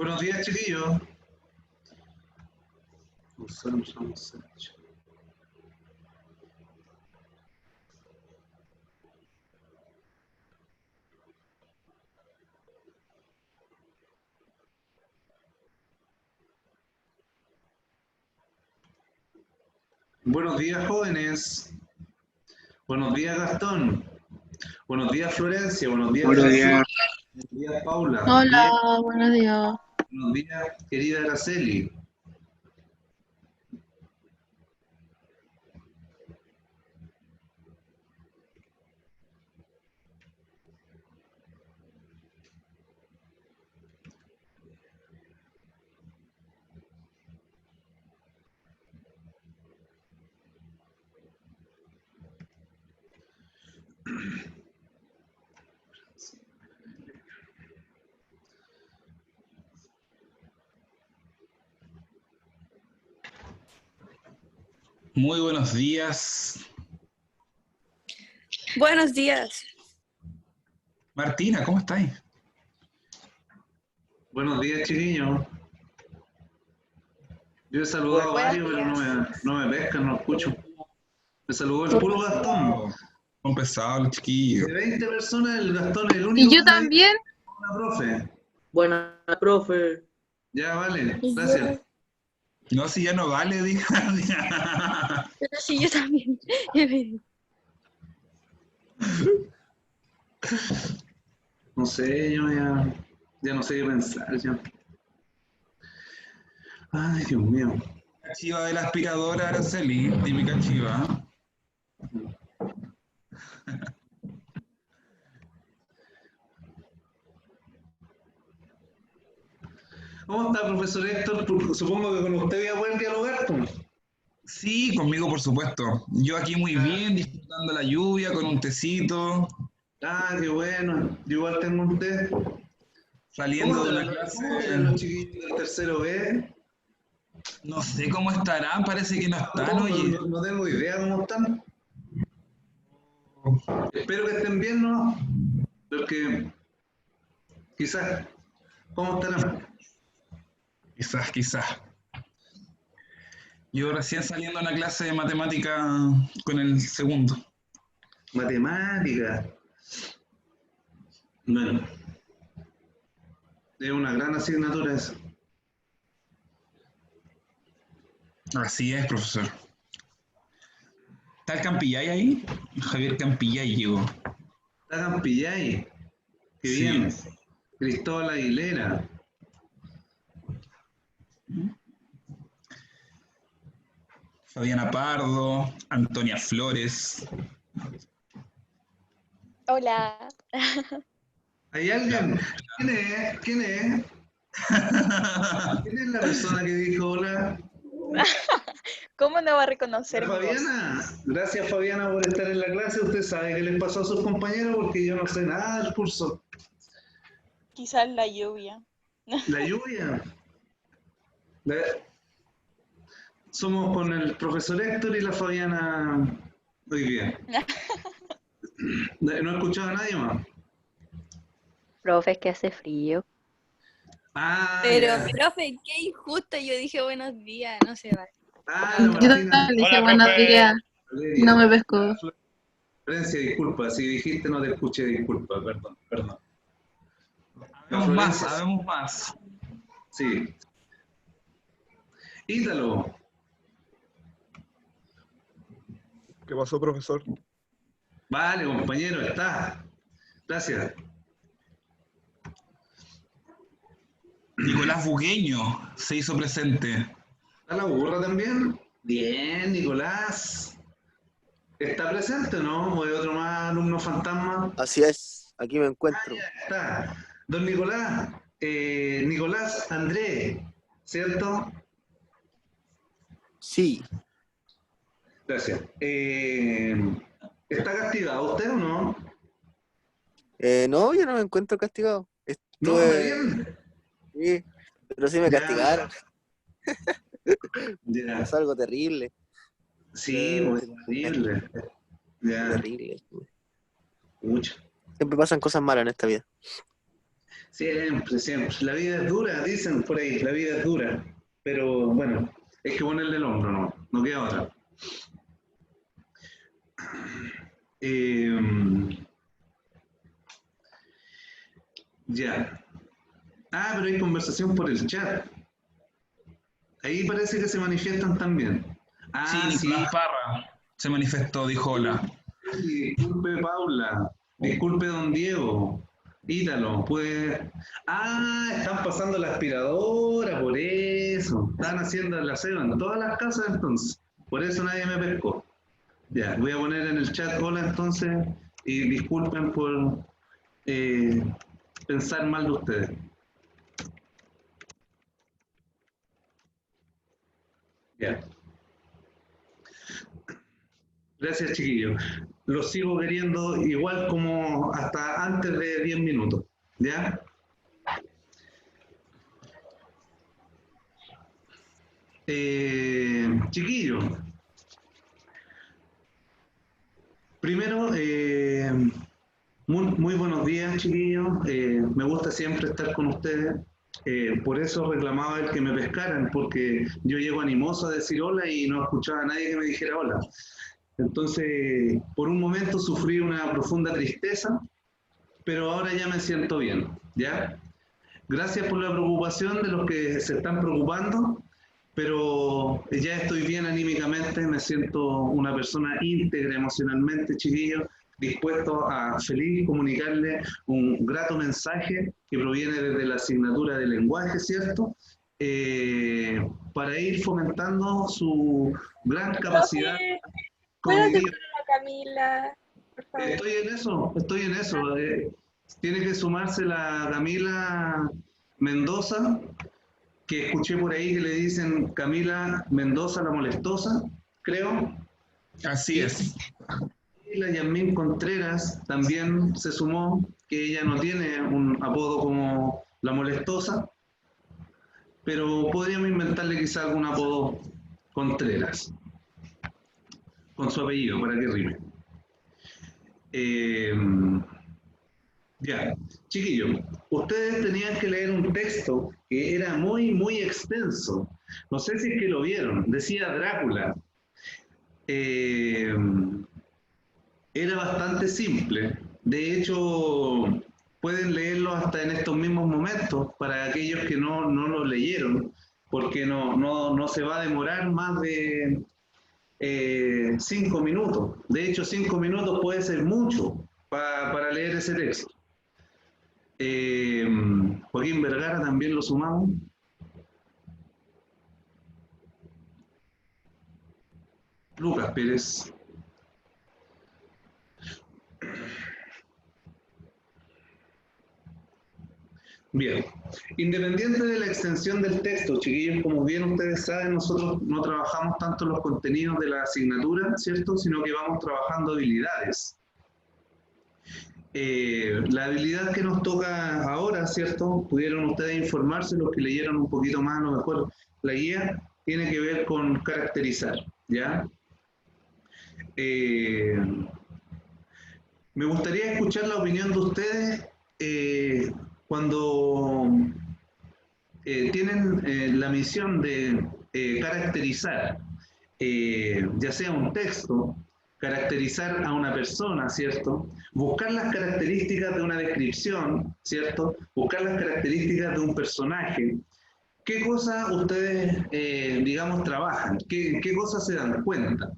Buenos días, chiquillos. Buenos días, jóvenes. Buenos días, Gastón. Buenos días, Florencia. Buenos días, Buenos Josué. días. Buenos días, Paula. Hola, buenos días. Buenos días, querida Araceli. Muy buenos días. Buenos días. Martina, ¿cómo estáis? Buenos días, chiquillos. Yo he saludado a Buenos varios, pero días. no me pescan, no escucho. Me saludó el puro Gastón. Son pesados los chiquillos. De 20 personas, el Gastón es el Y único yo que me dice también. una profe. Buena, profe. Ya, vale, gracias. No, si ya no vale, diga. Pero sí, yo también. No sé, yo ya no sé qué pensar. Ya. Ay, Dios mío. Chiva de la aspiradora, Araceli, típica chiva. ¿Cómo está, profesor Héctor? Supongo que con usted voy a poder dialogar, pues. Sí, conmigo por supuesto. Yo aquí muy bien, disfrutando la lluvia, con un tecito, Ah, qué bueno. Yo igual tengo un té. saliendo de una ¿Cómo estarán los clase. chiquillos del tercero B? No sé cómo estarán, parece que no están, oye. No tengo idea cómo están. Espero que estén bien, ¿no? Porque quizás, ¿cómo estarán? Quizás. Yo recién saliendo de una clase de matemática con el segundo. Matemática. Bueno, es una gran asignatura eso. Así es, profesor. ¿Está el Campillay ahí? Javier Campillay llegó. Está Campillay. Qué Sí. bien. Cristóbal Aguilera. Fabiana Pardo, Antonia Flores. Hola. ¿Hay alguien? ¿Quién es? ¿Quién es? ¿Quién es la persona que dijo hola? ¿Cómo no va a ¿La reconocer mi voz? Fabiana? Gracias, Fabiana, por estar en la clase. Usted sabe qué les pasó a sus compañeros porque yo no sé nada del curso. Quizás la lluvia. La lluvia. La- Somos con el profesor Héctor y la Fabiana hoy día. No he escuchado a nadie más. Profe, es que hace frío. Ah, Pero, ya. profe, qué injusto. Yo dije buenos días, no se va. Ah, la Yo Martina. también dije Hola, buenos profe. días. Valeria. No me pescó. Florencia, disculpa. Si dijiste no te escuché, disculpa. Perdón. La Habemos más, Florencia, habemos más. sí. Ítalo. ¿Qué pasó, profesor? Vale, compañero, está. Gracias. Nicolás Bugueño se hizo presente. ¿Está la burra también? Bien, Nicolás. ¿Está presente o no? ¿O hay otro más alumno fantasma? Así es, aquí me Ah, encuentro. ya está. Don Nicolás, Nicolás André, ¿cierto? Sí, Gracias. ¿Está castigado usted o no? no, yo no me encuentro castigado. No, está Estuve, bien. sí, pero sí me Ya, castigaron. ya. Pasó algo terrible. Sí, Fue pues terrible. Ya, terrible. mucho. Siempre pasan cosas malas en esta vida. Siempre, siempre. La vida es dura, dicen por ahí, la vida es dura. Pero bueno, hay que ponerle el hombro, no queda otra. Ya. Ah, pero hay conversación por el chat. Ahí parece que se manifiestan también. Sí, Ah, sí. Nicolás Parra se manifestó, dijo hola. Disculpe, Paula. Disculpe, don Diego. Ítalo, pues. Ah, están pasando la aspiradora, por eso. Están haciendo el aseo en todas las casas, entonces. Por eso nadie me pescó. Ya, voy a poner en el chat hola, entonces. Y disculpen por pensar mal de ustedes. Ya. Gracias, chiquillos. Los sigo queriendo igual como hasta antes de 10 minutos. ¿Ya? Chiquillos. Primero, muy buenos días, chiquillos. Me gusta siempre estar con ustedes. Por eso reclamaba el que me pescaran, porque yo llego animoso a decir hola y no escuchaba a nadie que me dijera hola. Entonces, por un momento sufrí una profunda tristeza, pero ahora ya me siento bien, ¿ya? Gracias por la preocupación de los que se están preocupando, pero ya estoy bien anímicamente, me siento una persona íntegra emocionalmente, chiquillos, dispuesto a feliz comunicarle un grato mensaje que proviene desde la asignatura de lenguaje, ¿cierto? Para ir fomentando su gran capacidad ¿Puedo cognitiva. decir a Camila, por favor? Estoy en eso. Tiene que sumarse la Camila Mendoza, que escuché por ahí que le dicen Camila Mendoza la molestosa, creo. Así es. Y la Yasmín Contreras también se sumó, que ella no tiene un apodo como la molestosa, pero podríamos inventarle quizá algún apodo Contreras, con su apellido, para que rime. Ya, chiquillos, ustedes tenían que leer un texto que era muy extenso. No sé si es que lo vieron. Decía Drácula. Era bastante simple. De hecho, pueden leerlo hasta en estos mismos momentos para aquellos que no lo leyeron, porque no se va a demorar más de 5 minutos. De hecho, 5 minutos puede ser mucho para leer ese texto. Joaquín Vergara también lo sumamos. Lucas Pérez. Bien, independiente de la extensión del texto, chiquillos, como bien ustedes saben, nosotros no trabajamos tanto los contenidos de la asignatura, ¿cierto? Sino que vamos trabajando habilidades. La habilidad que nos toca ahora, ¿cierto? Pudieron ustedes informarse, los que leyeron un poquito más, a lo mejor la guía, tiene que ver con caracterizar, ¿ya? Me gustaría escuchar la opinión de ustedes cuando tienen la misión de caracterizar, ya sea un texto, caracterizar a una persona, ¿cierto? Buscar las características de una descripción, ¿cierto? Buscar las características de un personaje. ¿Qué cosas ustedes, digamos, trabajan? ¿Qué cosas se dan cuenta?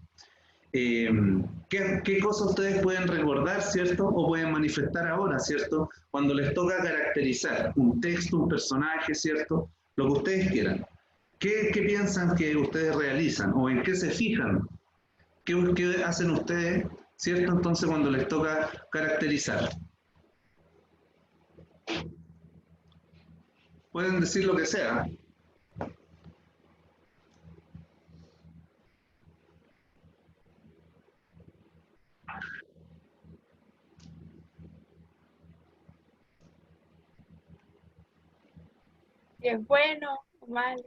¿Qué cosas ustedes pueden recordar, ¿cierto? O pueden manifestar ahora, ¿cierto? Cuando les toca caracterizar un texto, un personaje, ¿cierto? Lo que ustedes quieran. ¿Qué piensan que ustedes realizan? ¿O en qué se fijan? ¿Qué hacen ustedes, ¿cierto? Entonces cuando les toca caracterizar. Pueden decir lo que sea. Si es bueno o malo.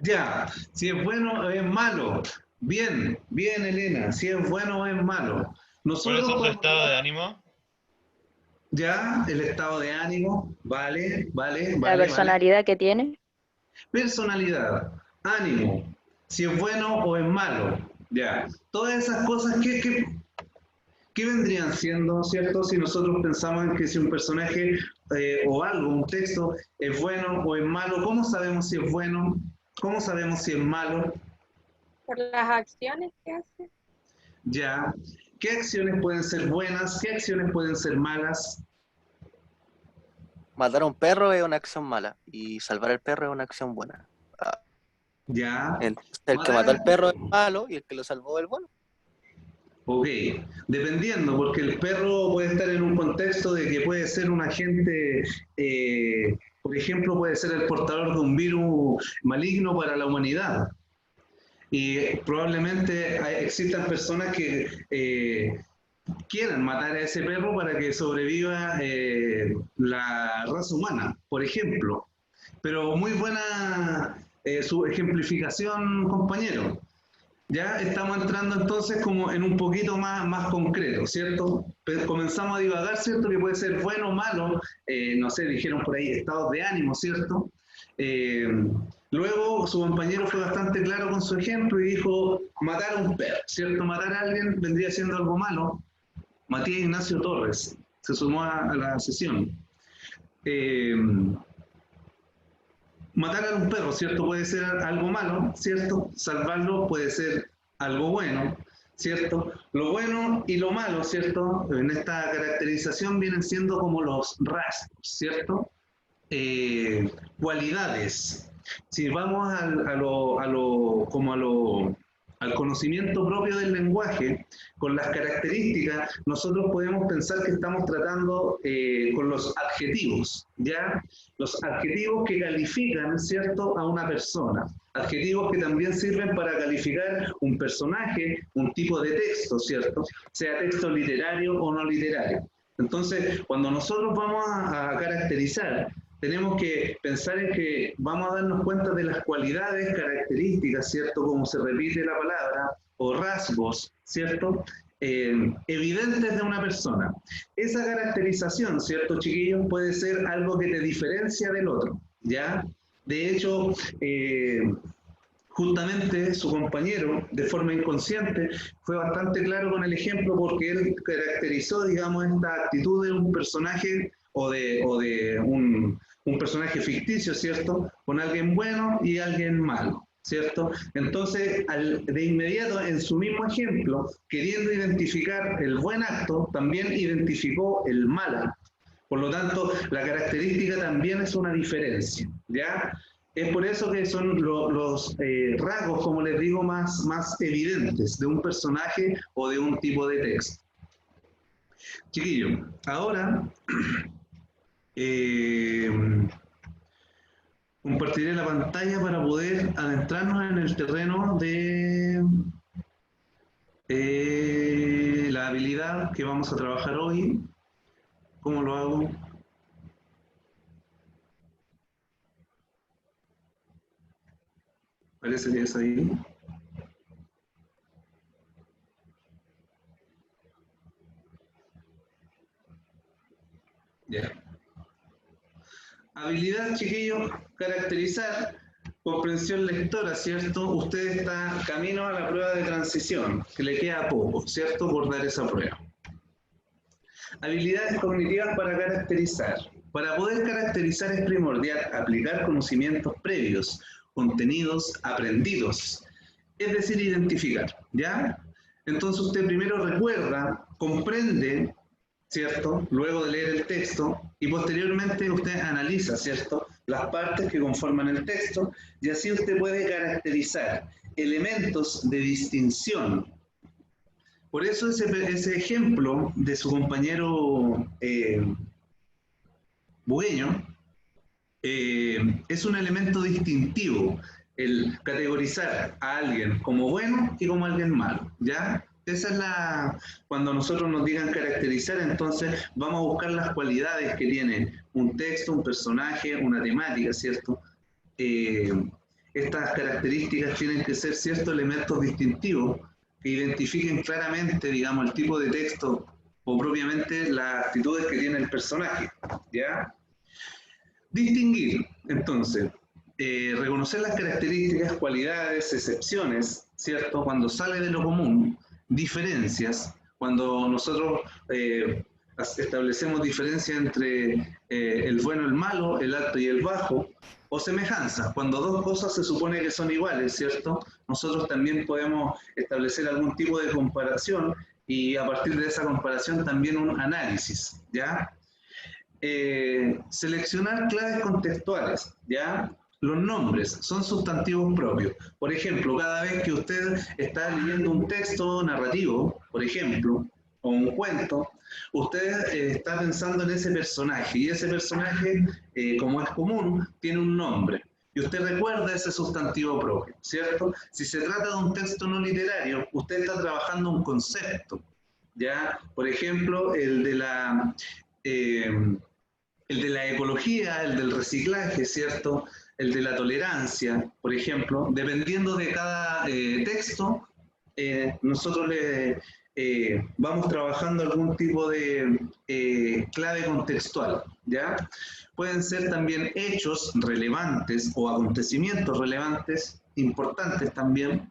Ya, si es bueno o es malo. Bien, Elena, si es bueno o es malo. ¿Cuál es Nosotros su podemos... estado de ánimo? Ya, el estado de ánimo, vale, vale, La vale, vale. personalidad que tiene. Personalidad, ánimo, si es bueno o es malo, ya. Todas esas cosas, ¿qué vendrían siendo, cierto? Si nosotros pensamos en que si un personaje o algo, un texto, es bueno o es malo, ¿cómo sabemos si es bueno? ¿Cómo sabemos si es malo? Por las acciones que hace. Ya. ¿Qué acciones pueden ser buenas? ¿Qué acciones pueden ser malas? Matar a un perro es una acción mala y salvar al perro es una acción buena. Ya. Entonces, el que Matar mató al al perro es perro. malo y el que lo salvó es el bueno. Ok, dependiendo, porque el perro puede estar en un contexto de que puede ser un agente, por ejemplo, puede ser el portador de un virus maligno para la humanidad. Y probablemente existan personas que quieran matar a ese perro para que sobreviva la raza humana, por ejemplo. Pero muy buena su ejemplificación, compañero. Ya estamos entrando entonces como en un poquito más concreto, ¿cierto? Comenzamos a divagar, ¿cierto? Que puede ser bueno o malo, no sé, dijeron por ahí estados de ánimo, ¿cierto? Eh, Luego su compañero fue bastante claro con su ejemplo y dijo matar a un perro, ¿cierto? Matar a alguien vendría siendo algo malo. Matías Ignacio Torres se sumó a la sesión. Eh, Matar a un perro, ¿cierto? Puede ser algo malo, ¿cierto? Salvarlo puede ser algo bueno, ¿cierto? Lo bueno y lo malo, ¿cierto? En esta caracterización vienen siendo como los rasgos, ¿cierto? Cualidades. Si vamos al conocimiento propio del lenguaje, con las características, nosotros podemos pensar que estamos tratando con los adjetivos, ¿ya? Los adjetivos que califican, ¿cierto?, a una persona. Adjetivos que también sirven para calificar un personaje, un tipo de texto, ¿cierto? Sea texto literario o no literario. Entonces, cuando nosotros vamos a caracterizar, tenemos que pensar en que vamos a darnos cuenta de las cualidades, características, ¿cierto? Como se repite la palabra, o rasgos, ¿cierto? Evidentes de una persona. Esa caracterización, ¿cierto, chiquillos? Puede ser algo que te diferencia del otro, ¿ya? De hecho, justamente su compañero, de forma inconsciente, fue bastante claro con el ejemplo porque él caracterizó, digamos, esta actitud de un personaje o de un personaje ficticio, ¿cierto? Con alguien bueno y alguien malo, ¿cierto? Entonces, de inmediato, en su mismo ejemplo, queriendo identificar el buen acto, también identificó el mal acto. Por lo tanto, la característica también es una diferencia, ¿ya? Es por eso que son los rasgos, como les digo, más evidentes de un personaje o de un tipo de texto. Chiquillo, ahora compartiré la pantalla para poder adentrarnos en el terreno de la habilidad que vamos a trabajar hoy. ¿Cómo lo hago? Parece que es ahí. Ya. Habilidad, chiquillos, caracterizar, comprensión lectora, ¿cierto? Usted está camino a la prueba de transición, que le queda poco, ¿cierto? Por dar esa prueba. Habilidades cognitivas para caracterizar. Para poder caracterizar es primordial aplicar conocimientos previos, contenidos aprendidos, es decir, identificar, ¿ya? Entonces usted primero recuerda, comprende, ¿cierto? Luego de leer el texto y posteriormente usted analiza, ¿cierto? Las partes que conforman el texto y así usted puede caracterizar elementos de distinción. Por eso ese ejemplo de su compañero Bugueño es un elemento distintivo, el categorizar a alguien como bueno y como alguien malo, ¿ya? Esa es cuando nosotros nos digan caracterizar, entonces vamos a buscar las cualidades que tiene un texto, un personaje, una temática, ¿cierto? Estas características tienen que ser ciertos elementos distintivos que identifiquen claramente, digamos, el tipo de texto o propiamente las actitudes que tiene el personaje, ¿ya? Distinguir, entonces, reconocer las características, cualidades, excepciones, ¿cierto? Cuando sale de lo común, diferencias, cuando nosotros establecemos diferencia entre el bueno, el malo, el alto y el bajo, o semejanzas, cuando dos cosas se supone que son iguales, ¿cierto? Nosotros también podemos establecer algún tipo de comparación y a partir de esa comparación también un análisis, ¿ya? Seleccionar claves contextuales, ¿ya? Los nombres son sustantivos propios. Por ejemplo, cada vez que usted está leyendo un texto narrativo, por ejemplo, o un cuento, usted está pensando en ese personaje, y ese personaje, como es común, tiene un nombre. Y usted recuerda ese sustantivo propio, ¿cierto? Si se trata de un texto no literario, usted está trabajando un concepto, ¿ya? Por ejemplo, el de la ecología, el del reciclaje, ¿cierto? El de la tolerancia, por ejemplo. Dependiendo de cada texto, nosotros vamos trabajando algún tipo de clave contextual, ¿ya? Pueden ser también hechos relevantes o acontecimientos relevantes, importantes también,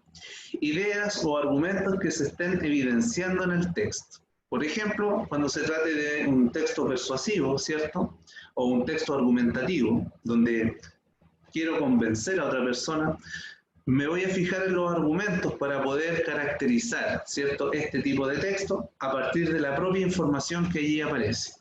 ideas o argumentos que se estén evidenciando en el texto. Por ejemplo, cuando se trate de un texto persuasivo, ¿cierto? O un texto argumentativo, donde quiero convencer a otra persona, me voy a fijar en los argumentos para poder caracterizar, ¿cierto?, este tipo de texto a partir de la propia información que allí aparece.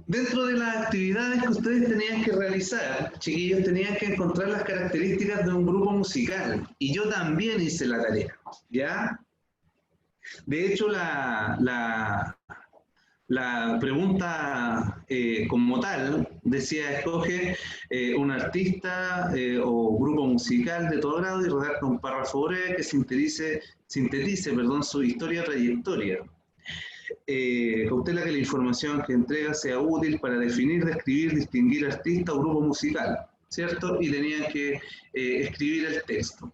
Dentro de las actividades que ustedes tenían que realizar, chiquillos, tenían que encontrar las características de un grupo musical. Y yo también hice la tarea, ¿ya? De hecho, la pregunta como tal decía: escoge un artista o grupo musical de todo grado y redacta un párrafo breve que sintetice su historia o trayectoria. Cautela que la información que entrega sea útil para definir, describir, distinguir artista o grupo musical, ¿cierto? Y tenían que escribir el texto.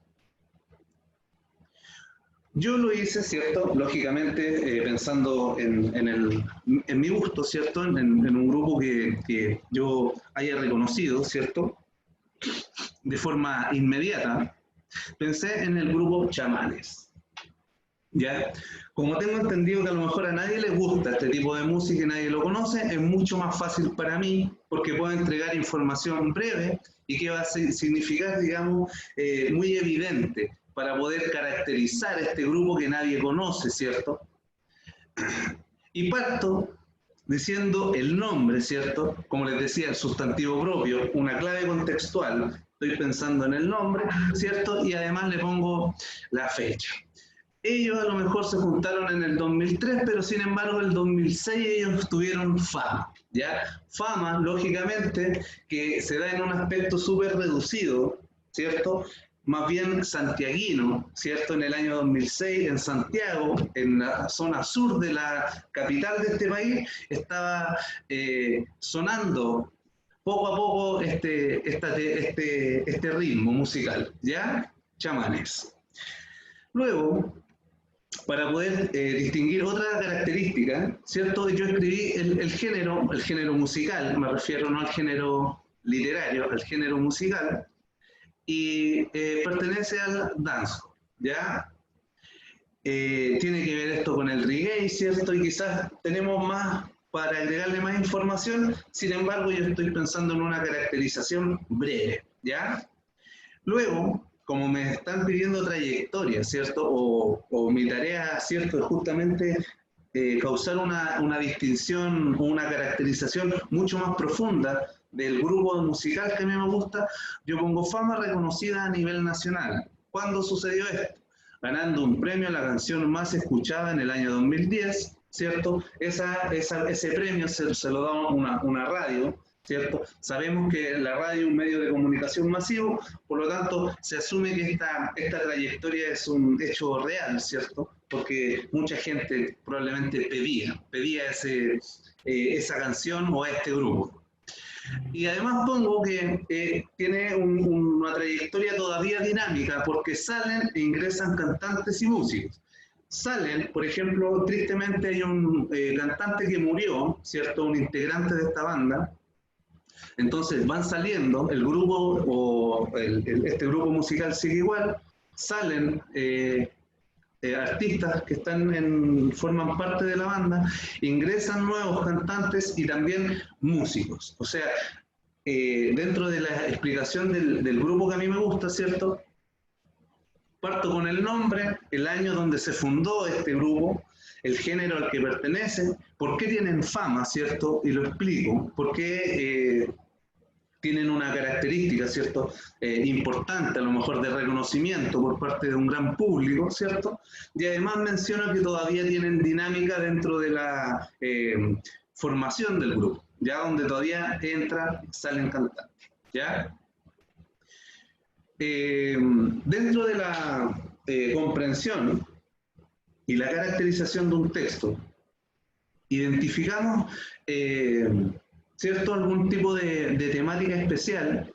Yo lo hice, ¿cierto? Lógicamente, pensando en mi gusto, ¿cierto? En un grupo que yo haya reconocido, ¿cierto? De forma inmediata, pensé en el grupo Chamanes, ¿ya? Como tengo entendido que a lo mejor a nadie le gusta este tipo de música y nadie lo conoce, es mucho más fácil para mí porque puedo entregar información breve y que va a significar, digamos, muy evidente para poder caracterizar este grupo que nadie conoce, ¿cierto? Y parto diciendo el nombre, ¿cierto? Como les decía, el sustantivo propio, una clave contextual. Estoy pensando en el nombre, ¿cierto? Y además le pongo la fecha. Ellos a lo mejor se juntaron en el 2003, pero sin embargo en el 2006 ellos tuvieron fama, ¿ya? Fama, lógicamente, que se da en un aspecto súper reducido, ¿cierto? Más bien santiaguino, ¿cierto? En el año 2006, en Santiago, en la zona sur de la capital de este país, estaba sonando poco a poco este ritmo musical, ¿ya? Chamanes. Luego, para poder distinguir otra característica, ¿cierto? Yo escribí el género musical, me refiero no al género literario, al género musical, y pertenece al dancehall, ¿ya? Tiene que ver esto con el reggae, ¿cierto? Y quizás tenemos más para agregarle más información, sin embargo yo estoy pensando en una caracterización breve, ¿ya? Luego, como me están pidiendo trayectoria, ¿cierto? O mi tarea, ¿cierto? Es justamente causar una distinción, una caracterización mucho más profunda del grupo musical que a mí me gusta. Yo pongo fama reconocida a nivel nacional. ¿Cuándo sucedió esto? Ganando un premio a la canción más escuchada en el año 2010, ¿cierto? Ese premio se lo da una radio, ¿cierto? Sabemos que la radio es un medio de comunicación masivo, por lo tanto se asume que esta trayectoria es un hecho real, ¿cierto? Porque mucha gente probablemente pedía esa canción o a este grupo. Y además pongo que tiene una trayectoria todavía dinámica porque salen e ingresan cantantes y músicos. salen, por ejemplo, tristemente hay un cantante que murió, ¿cierto? Un integrante de esta banda. Entonces van saliendo, el grupo o este grupo musical sigue igual, salen artistas que forman parte de la banda, ingresan nuevos cantantes y también músicos. O sea, dentro de la explicación del grupo que a mí me gusta, ¿cierto? Parto con el nombre, el año donde se fundó este grupo, el género al que pertenece, por qué tienen fama, ¿cierto? Y lo explico, por qué tienen una característica, ¿cierto? Importante, a lo mejor de reconocimiento por parte de un gran público, ¿cierto? Y además menciono que todavía tienen dinámica dentro de la formación del grupo, ya donde todavía salen cantantes, ¿ya? Dentro de la comprensión y la caracterización de un texto, identificamos ¿cierto? Algún tipo de temática especial,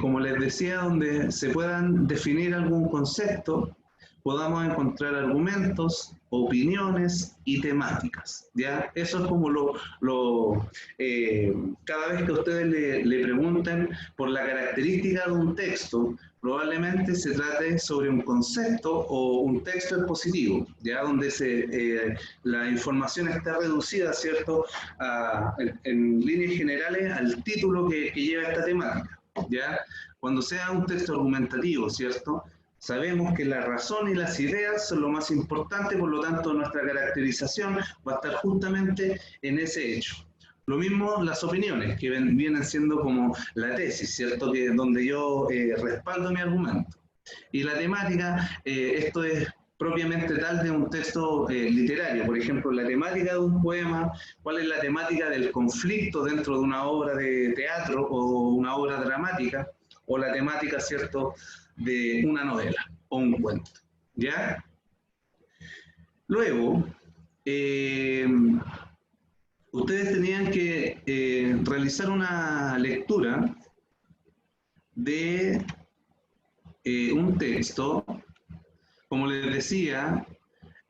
como les decía, donde se puedan definir algún concepto, podamos encontrar argumentos, opiniones y temáticas, ¿ya? Eso es como cada vez que ustedes le pregunten por la característica de un texto, probablemente se trate sobre un concepto o un texto expositivo, ¿ya? Donde la información está reducida, ¿cierto? En líneas generales al título que lleva esta temática, ¿ya? Cuando sea un texto argumentativo, ¿cierto? Sabemos que la razón y las ideas son lo más importante, por lo tanto nuestra caracterización va a estar justamente en ese hecho. Lo mismo las opiniones, que vienen siendo como la tesis, ¿cierto? Donde yo respaldo mi argumento. Y la temática, esto es propiamente tal de un texto literario. Por ejemplo, la temática de un poema, cuál es la temática del conflicto dentro de una obra de teatro o una obra dramática, o la temática, ¿cierto?, de una novela o un cuento, ¿ya? Luego, ustedes tenían que realizar una lectura de un texto, como les decía,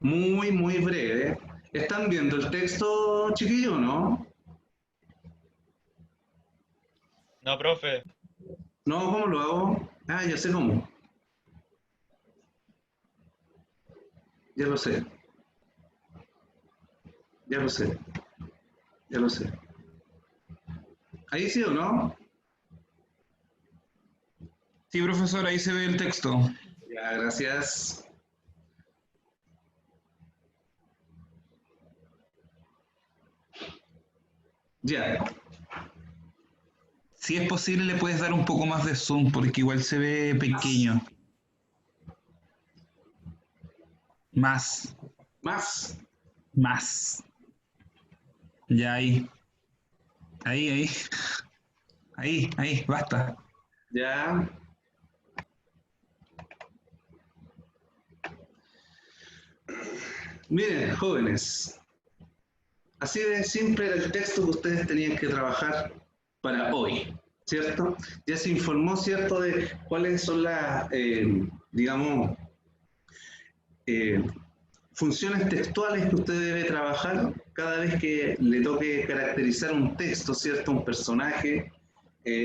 muy, muy breve. ¿Están viendo el texto, chiquillo, no? No, profe. No, ¿cómo lo hago? Ah, ya sé cómo. Ya lo sé. Ya lo sé. Ya lo sé. ¿Ahí sí o no? Sí, profesor, ahí se ve el texto. Ya, gracias. Ya. Si es posible, le puedes dar un poco más de zoom, porque igual se ve pequeño. Más, Más. más. Ya ahí. Ahí. Ahí, basta. Ya. Miren, jóvenes. Así de simple era el texto que ustedes tenían que trabajar para hoy, ¿cierto? Ya se informó, ¿cierto?, de cuáles son las, digamos, funciones textuales que usted debe trabajar cada vez que le toque caracterizar un texto, ¿cierto?, un personaje,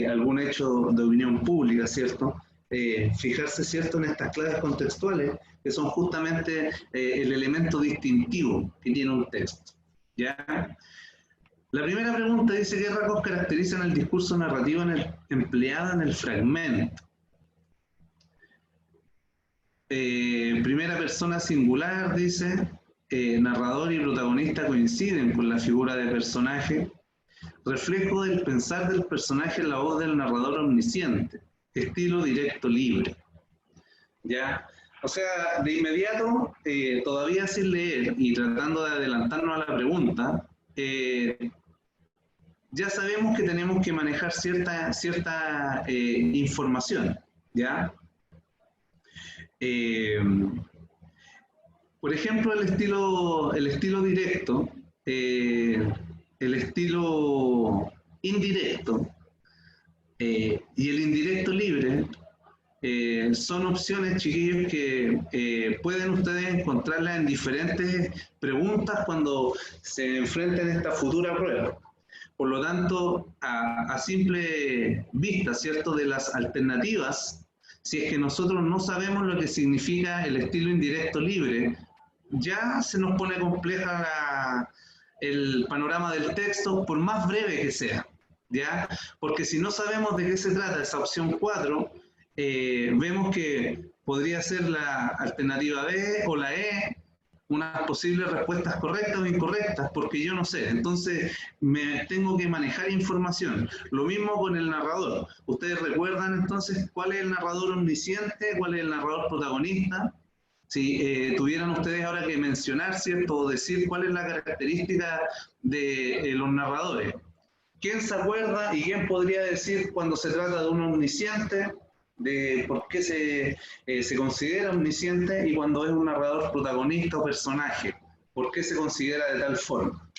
algún hecho de opinión pública, ¿cierto? Fijarse, ¿cierto?, en estas claves contextuales, que son justamente el elemento distintivo que tiene un texto, ¿ya? La primera pregunta dice: ¿qué rasgos caracterizan el discurso narrativo empleado en el fragmento? Primera persona singular, dice, narrador y protagonista coinciden con la figura de personaje, reflejo del pensar del personaje en la voz del narrador omnisciente, estilo directo libre. ¿Ya? O sea, de inmediato, todavía sin leer y tratando de adelantarnos a la pregunta, ya sabemos que tenemos que manejar cierta información, ¿ya? Por ejemplo, el estilo directo, el estilo indirecto y el indirecto libre son opciones, chiquillos, que pueden ustedes encontrarlas en diferentes preguntas cuando se enfrenten a esta futura prueba. Por lo tanto, a simple vista, ¿cierto?, de las alternativas, si es que nosotros no sabemos lo que significa el estilo indirecto libre, ya se nos pone compleja el panorama del texto, por más breve que sea, ¿ya? Porque si no sabemos de qué se trata esa opción 4, vemos que podría ser la alternativa B o la E, unas posibles respuestas correctas o incorrectas, porque yo no sé. Entonces, me tengo que manejar información. Lo mismo con el narrador. ¿Ustedes recuerdan entonces cuál es el narrador omnisciente, cuál es el narrador protagonista? Si tuvieran ustedes ahora que mencionar, ¿cierto?, o decir cuál es la característica de los narradores. ¿Quién se acuerda y quién podría decir cuando se trata de un omnisciente, de por qué se considera omnisciente, y cuando es un narrador protagonista o personaje, por qué se considera de tal forma?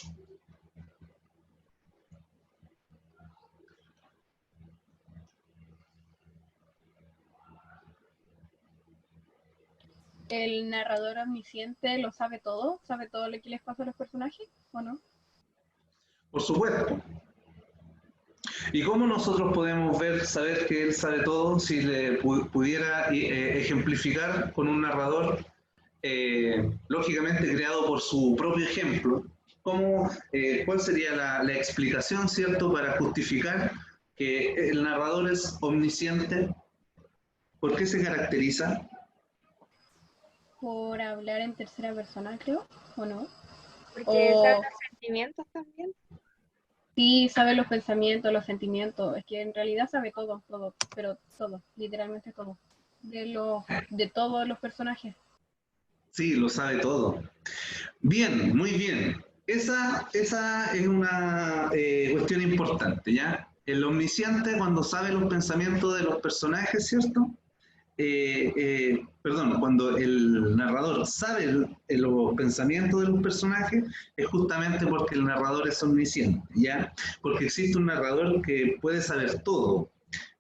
¿El narrador omnisciente lo sabe todo? ¿Sabe todo lo que les pasa a los personajes o no? Por supuesto. ¿Y cómo nosotros podemos saber que él sabe todo si le pudiera ejemplificar con un narrador, lógicamente creado por su propio ejemplo? ¿Cuál sería la explicación, ¿cierto?, para justificar que el narrador es omnisciente? ¿Por qué se caracteriza? Por hablar en tercera persona, creo, ¿o no? Porque O- sabe los sentimientos también. Sí, sabe los pensamientos, los sentimientos. Es que en realidad sabe todo, todo, pero todo, literalmente todo. De todos los personajes. Sí, lo sabe todo. Bien, muy bien. Esa es una cuestión importante, ¿ya? El omnisciente, cuando sabe los pensamientos de los personajes, ¿cierto? Perdón, cuando el narrador sabe los pensamientos de los personajes, es justamente porque el narrador es omnisciente, ¿ya? Porque existe un narrador que puede saber todo,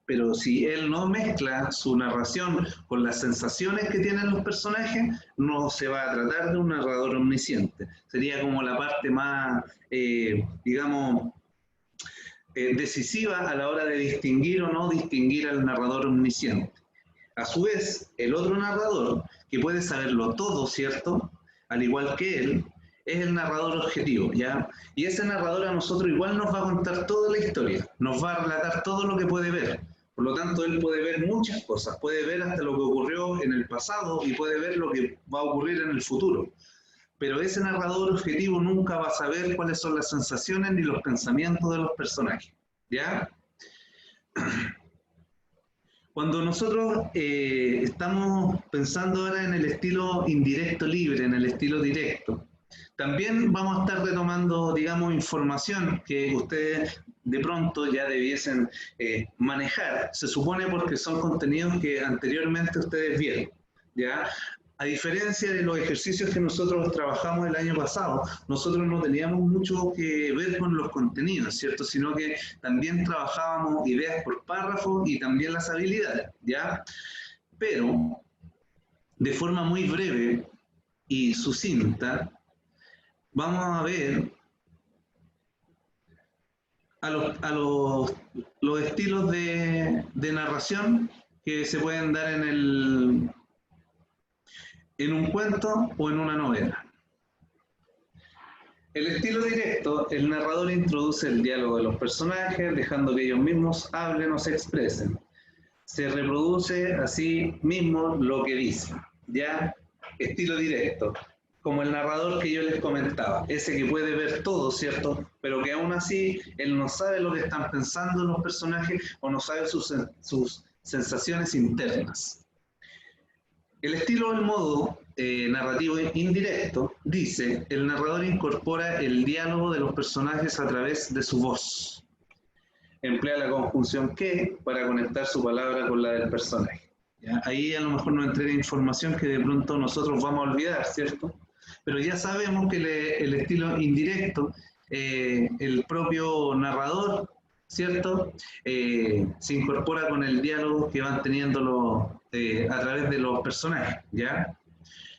pero si él no mezcla su narración con las sensaciones que tienen los personajes, no se va a tratar de un narrador omnisciente. Sería como la parte más, digamos, decisiva a la hora de distinguir o no distinguir al narrador omnisciente. A su vez, el otro narrador, que puede saberlo todo, ¿cierto?, al igual que él, es el narrador objetivo, ¿ya? Y ese narrador a nosotros igual nos va a contar toda la historia, nos va a relatar todo lo que puede ver. Por lo tanto, él puede ver muchas cosas, puede ver hasta lo que ocurrió en el pasado y puede ver lo que va a ocurrir en el futuro. Pero ese narrador objetivo nunca va a saber cuáles son las sensaciones ni los pensamientos de los personajes, ¿ya? Cuando nosotros estamos pensando ahora en el estilo indirecto libre, en el estilo directo, también vamos a estar retomando, digamos, información que ustedes de pronto ya debiesen manejar, se supone, porque son contenidos que anteriormente ustedes vieron, ¿ya? A diferencia de los ejercicios que nosotros trabajamos el año pasado, nosotros no teníamos mucho que ver con los contenidos, ¿cierto? Sino que también trabajábamos ideas por párrafo y también las habilidades, ¿ya? Pero, de forma muy breve y sucinta, vamos a ver los estilos de narración que se pueden dar en un cuento o en una novela. El estilo directo, el narrador introduce el diálogo de los personajes, dejando que ellos mismos hablen o se expresen. Se reproduce así mismo lo que dicen, ¿ya? Estilo directo, como el narrador que yo les comentaba, ese que puede ver todo, ¿cierto? Pero que aún así él no sabe lo que están pensando los personajes o no sabe sus sensaciones internas. El estilo o el modo narrativo indirecto dice: el narrador incorpora el diálogo de los personajes a través de su voz. Emplea la conjunción que para conectar su palabra con la del personaje. ¿Ya? Ahí a lo mejor nos entrega información que de pronto nosotros vamos a olvidar, ¿cierto? Pero ya sabemos que el estilo indirecto, el propio narrador ¿cierto? Se incorpora con el diálogo que van teniendo a través de los personajes, ¿ya?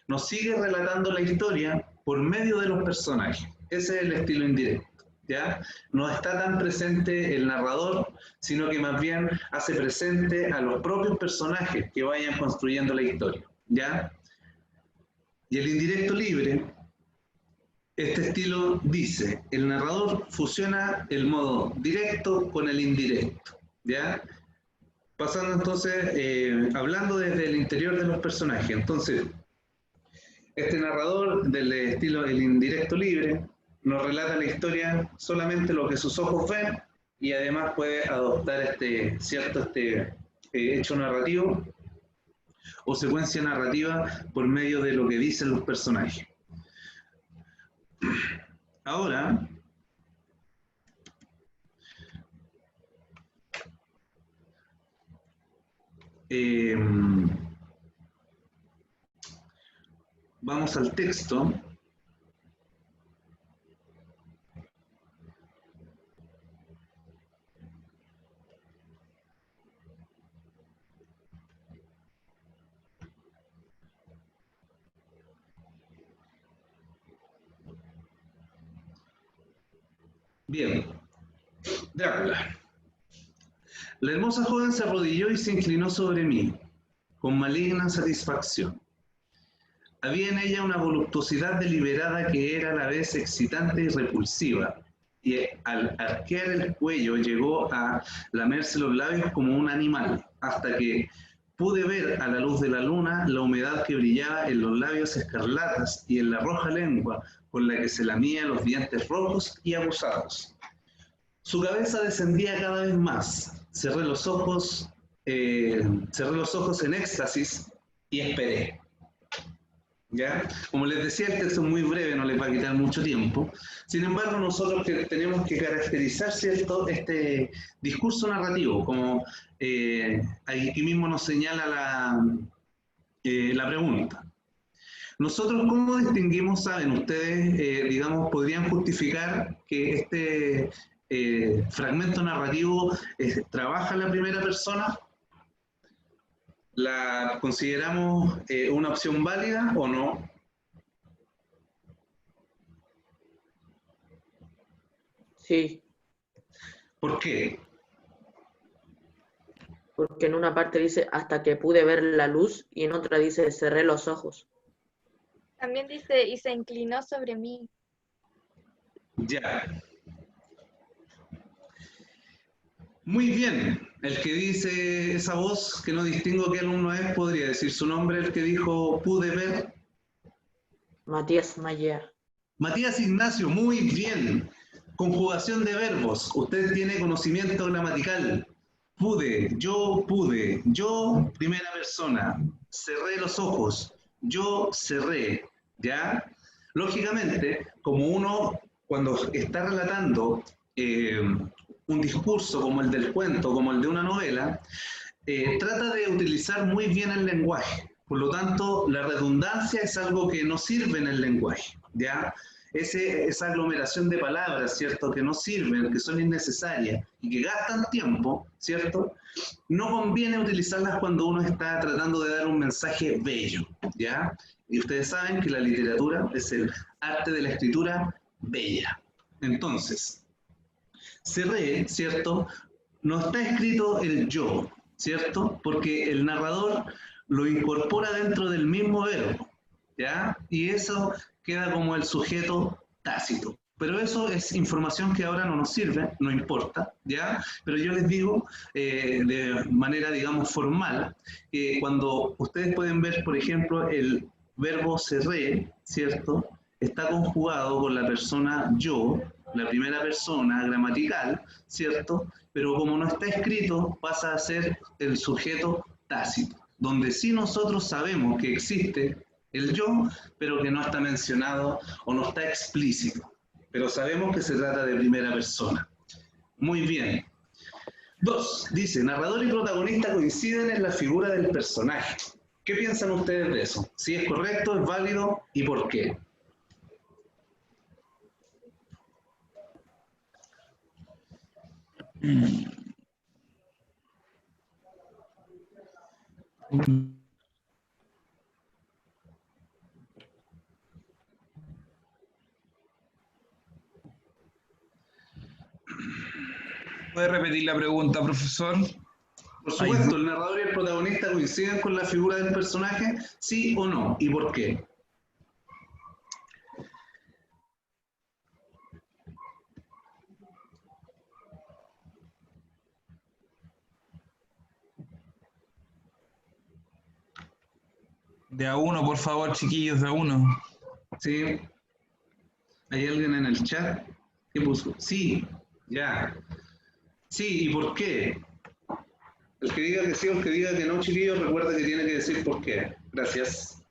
Nos sigue relatando la historia por medio de los personajes. Ese es el estilo indirecto, ¿ya? No está tan presente el narrador, sino que más bien hace presente a los propios personajes que vayan construyendo la historia, ¿ya? Y el indirecto libre, este estilo dice, el narrador fusiona el modo directo con el indirecto, ¿ya? Pasando entonces, hablando desde el interior de los personajes. Entonces, este narrador del estilo el indirecto libre nos relata la historia solamente lo que sus ojos ven y además puede adoptar este hecho narrativo o secuencia narrativa por medio de lo que dicen los personajes. Ahora, vamos al texto. Bien, Drácula. La hermosa joven se arrodilló y se inclinó sobre mí, con maligna satisfacción. Había en ella una voluptuosidad deliberada que era a la vez excitante y repulsiva, y al arquear el cuello llegó a lamerse los labios como un animal, hasta que pude ver a la luz de la luna la humedad que brillaba en los labios escarlatas y en la roja lengua con la que se lamía los dientes rojos y abusados. Su cabeza descendía cada vez más. Cerré los ojos en éxtasis y esperé. ¿Ya? Como les decía, el texto es muy breve, no les va a quitar mucho tiempo. Sin embargo, nosotros tenemos que caracterizar, ¿cierto?, este discurso narrativo, como aquí mismo nos señala la pregunta. Nosotros, ¿cómo distinguimos, saben ustedes, digamos, podrían justificar que este fragmento narrativo trabaja en la primera persona? ¿La consideramos una opción válida o no? Sí, ¿Por qué? porque en una parte dice hasta que pude ver la luz y en otra dice cerré los ojos. También dice, y se inclinó sobre mí. Ya. Muy bien. El que dice esa voz, que no distingo qué alumno es, podría decir su nombre, el que dijo pude ver. Matías Mayer. Matías Ignacio, muy bien. Conjugación de verbos. Usted tiene conocimiento gramatical. Pude, yo, primera persona. Cerré los ojos, yo cerré, ¿ya? Lógicamente, como uno, cuando está relatando un discurso como el del cuento, como el de una novela, trata de utilizar muy bien el lenguaje. Por lo tanto, la redundancia es algo que no sirve en el lenguaje, ¿ya? Esa aglomeración de palabras, ¿cierto?, que no sirven, que son innecesarias y que gastan tiempo, ¿cierto?, no conviene utilizarlas cuando uno está tratando de dar un mensaje bello, ¿ya? Y ustedes saben que la literatura es el arte de la escritura bella. Entonces, cerré, ¿cierto?, no está escrito el yo, ¿cierto?, porque el narrador lo incorpora dentro del mismo verbo, ¿ya? Y eso queda como el sujeto tácito. Pero eso es información que ahora no nos sirve, no importa, ¿ya? Pero yo les digo de manera, digamos, formal, que cuando ustedes pueden ver, por ejemplo, el verbo cerré, ¿cierto?, está conjugado con la persona yo, la primera persona gramatical, ¿cierto? Pero como no está escrito, pasa a ser el sujeto tácito, donde sí nosotros sabemos que existe el yo, pero que no está mencionado o no está explícito. Pero sabemos que se trata de primera persona. Muy bien. 2. Dice, narrador y protagonista coinciden en la figura del personaje. ¿Qué piensan ustedes de eso? ¿Si es correcto, es válido y por qué? ¿Puede repetir la pregunta, profesor? Por supuesto, ¿el narrador y el protagonista coinciden con la figura del personaje? ¿Sí o no? ¿Y por qué? De a uno, por favor, chiquillos, de a uno. ¿Sí? ¿Hay alguien en el chat que puso? Sí, ya. Sí, ¿y por qué? El que diga que sí o el que diga que no, chiquillos, recuerda que tiene que decir por qué. Gracias.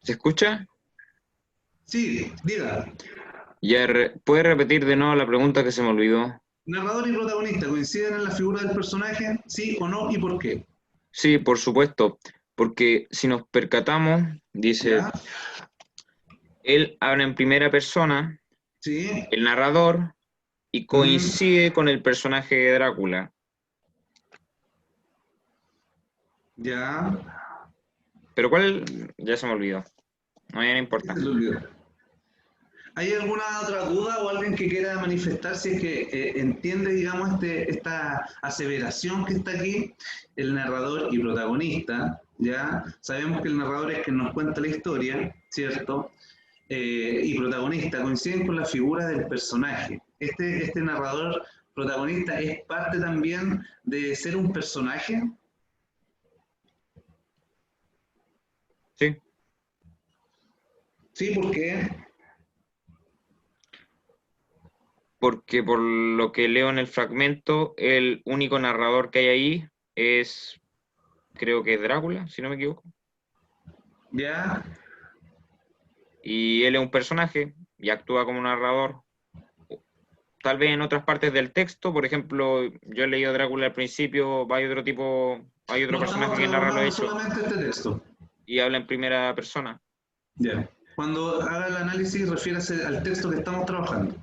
¿Se escucha? Sí, diga. Ya, ¿puede repetir de nuevo la pregunta que se me olvidó? ¿Narrador y protagonista coinciden en la figura del personaje? ¿Sí o no? ¿Y por qué? Sí, por supuesto, porque si nos percatamos, dice, ¿Ya? él habla en primera persona, ¿Sí? el narrador, y coincide con el personaje de Drácula. ¿Ya? ¿Pero cuál? Ya se me olvidó. No, ya no importa. Se le olvidó. ¿Hay alguna otra duda o alguien que quiera manifestar si es que entiende, digamos, esta aseveración que está aquí? El narrador y protagonista, ¿ya? Sabemos que el narrador es quien nos cuenta la historia, ¿cierto? Y protagonista coinciden con la figura del personaje. Este narrador protagonista es parte también de ser un personaje. Sí. Sí, ¿por qué? Porque por lo que leo en el fragmento, el único narrador que hay ahí es, creo que es Drácula, si no me equivoco. ¿Ya? Y él es un personaje y actúa como narrador. Tal vez en otras partes del texto, por ejemplo, yo he leído Drácula al principio, hay otro No personaje estamos que narra lo trabajando hecho solamente este texto. y habla en primera persona. Ya. Cuando haga el análisis, refiérase al texto que estamos trabajando.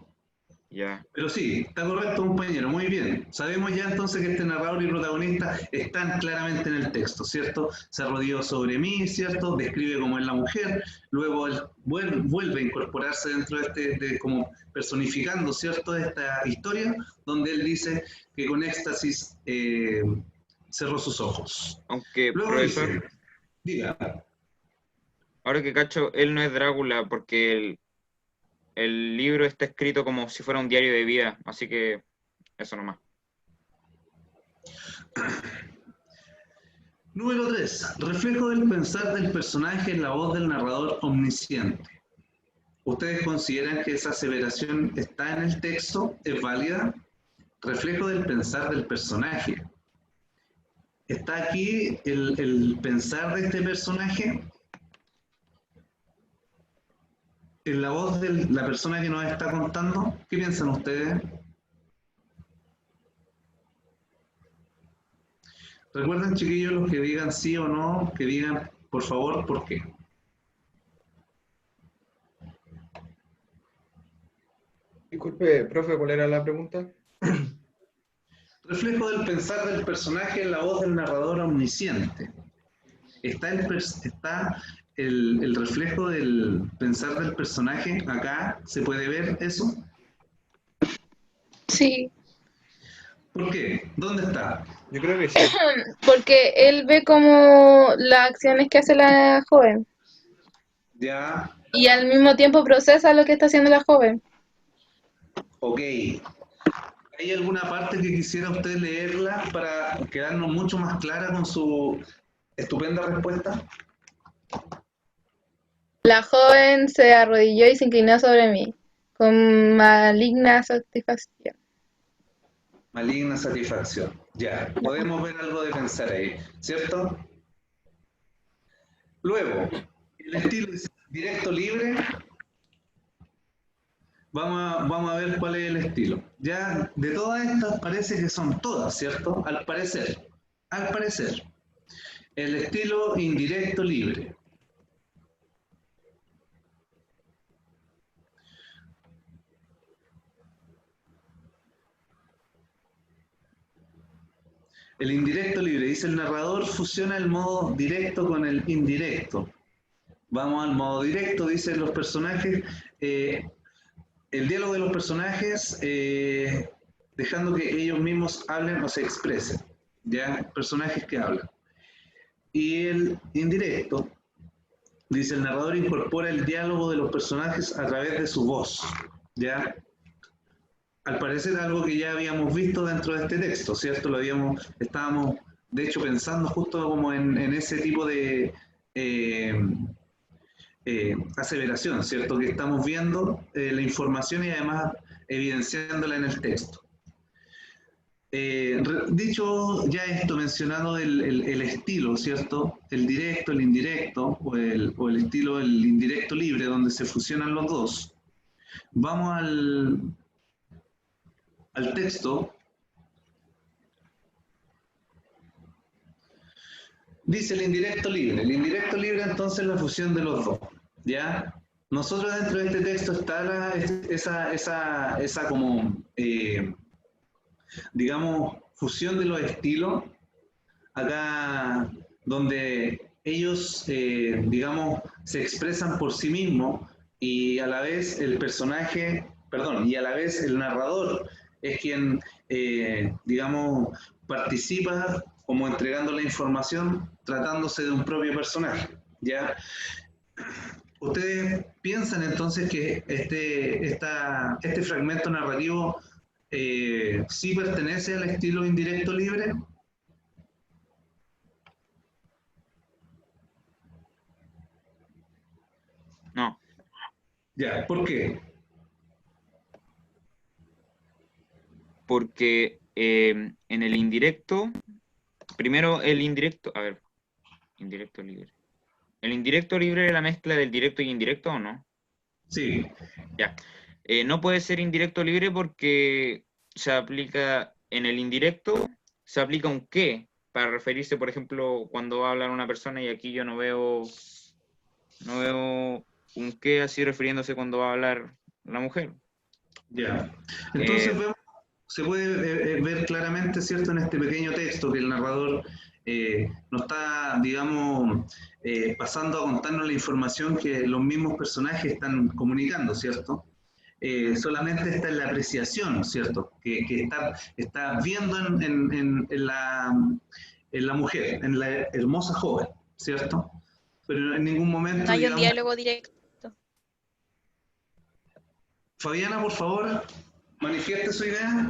Ya. Pero sí, está correcto, compañero, muy bien. Sabemos ya entonces que este narrador y protagonista están claramente en el texto, ¿cierto? Se arrodilló sobre mí, ¿cierto? Describe cómo es la mujer, luego él vuelve a incorporarse dentro de como personificando, ¿cierto? Esta historia, donde él dice que con éxtasis cerró sus ojos. Aunque, Luego profesor, dice, diga. ahora que cacho, él no es Drácula porque el libro está escrito como si fuera un diario de vida, así que eso nomás. Número 3. Reflejo del pensar del personaje en la voz del narrador omnisciente. ¿Ustedes consideran que esa aseveración está en el texto? ¿Es válida? Reflejo del pensar del personaje. ¿Está aquí el pensar de este personaje? ¿En la voz de la persona que nos está contando? ¿Qué piensan ustedes? Recuerden, chiquillos, los que digan sí o no, que digan, por favor, ¿por qué? Disculpe, profe, ¿cuál era la pregunta? Reflejo del pensar del personaje en la voz del narrador omnisciente. ¿Está el reflejo del pensar del personaje acá? ¿Se puede ver eso? Sí, ¿Por qué? ¿Dónde está? Yo creo que sí. porque él ve como las acciones que hace la joven Ya, y al mismo tiempo procesa lo que está haciendo la joven. ok. ¿Hay alguna parte que quisiera usted leerla para quedarnos mucho más clara con su estupenda respuesta? La joven se arrodilló y se inclinó sobre mí, con maligna satisfacción. Maligna satisfacción. Ya, podemos ver algo de pensar ahí, ¿cierto? Luego, el estilo es directo libre. Vamos a ver cuál es el estilo. Ya de todas estas parece que son todas, ¿cierto? Al parecer. Al parecer. El estilo indirecto libre. El indirecto libre, dice el narrador, fusiona el modo directo con el indirecto. Vamos al modo directo, dicen los personajes. El diálogo de los personajes, dejando que ellos mismos hablen o se expresen. ¿Ya? Personajes que hablan. Y el indirecto, dice el narrador, incorpora el diálogo de los personajes a través de su voz. ¿Ya? Al parecer algo que ya habíamos visto dentro de este texto, ¿cierto? Estábamos, de hecho, pensando justo como en ese tipo de aseveración, ¿cierto? Que estamos viendo la información y además evidenciándola en el texto. Dicho ya esto, mencionado el estilo, ¿cierto? El directo, el indirecto, o el estilo, el indirecto libre, donde se fusionan los dos. Vamos al texto. Dice el indirecto libre. El indirecto libre entonces es la fusión de los dos, ¿ya? Nosotros dentro de este texto está esa como, digamos, fusión de los estilos, acá donde ellos, digamos, se expresan por sí mismos y a la vez el personaje, perdón, y a la vez el narrador es quien, digamos, participa como entregando la información tratándose de un propio personaje, ¿ya? ¿Ustedes piensan entonces que este fragmento narrativo sí pertenece al estilo indirecto libre? No. Ya, ¿por qué? Porque en el indirecto, primero el indirecto, a ver, indirecto libre. ¿El indirecto libre es la mezcla del directo y indirecto o no? Sí. Ya. No puede ser indirecto libre porque se aplica, en el indirecto, se aplica un qué, para referirse, por ejemplo, cuando va a hablar una persona y aquí yo no veo un qué así refiriéndose cuando va a hablar la mujer. Ya. Entonces se puede ver claramente, ¿cierto?, en este pequeño texto que el narrador nos está, digamos, pasando a contarnos la información que los mismos personajes están comunicando, ¿cierto? Solamente está en la apreciación, ¿cierto? Que está viendo en la mujer, en la hermosa joven, ¿cierto? Pero en ningún momento, No hay un digamos... diálogo directo. Fabiana, por favor, manifieste su idea.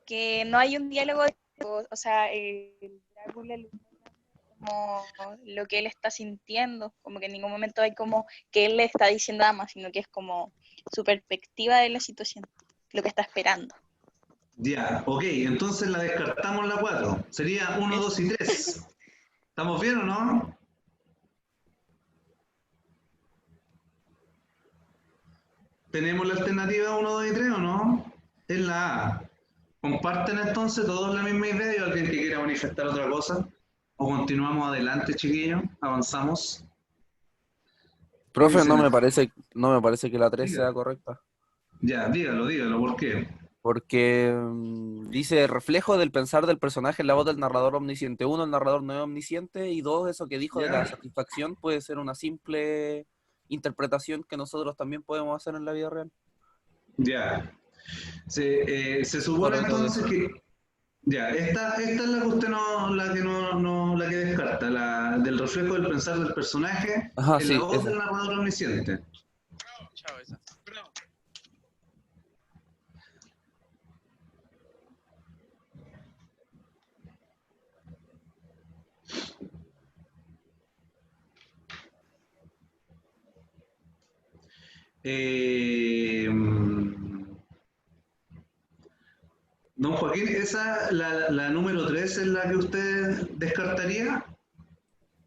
Que no hay un diálogo directo, o sea, el Drácula como lo que él está sintiendo, como que en ningún momento hay como que él le está diciendo nada más, sino que es como su perspectiva de la situación, lo que está esperando. Ya, ok, entonces la descartamos la 4. Sería 1, 2 y 3. ¿Estamos bien o no? ¿Tenemos la alternativa 1, 2 y 3 o no? Es la A. ¿Comparten entonces todos la misma idea y alguien que quiera manifestar otra cosa? ¿O continuamos adelante, chiquillos? ¿Avanzamos? Profe, no Dicen, me parece que la 3 diga. sea correcta. Ya, dígalo, ¿por qué? Porque dice reflejo del pensar del personaje en la voz del narrador omnisciente. 1, el narrador no es omnisciente. Y 2, eso que dijo de la satisfacción puede ser una simple interpretación que nosotros también podemos hacer en la vida real. Ya. Se supone entonces que... Ya, esta es la que usted la que descarta, la del reflejo del pensar del personaje en sí, la voz esa. del narrador omnisciente. Chao, esa. Don Joaquín, la número 3 es la que usted descartaría.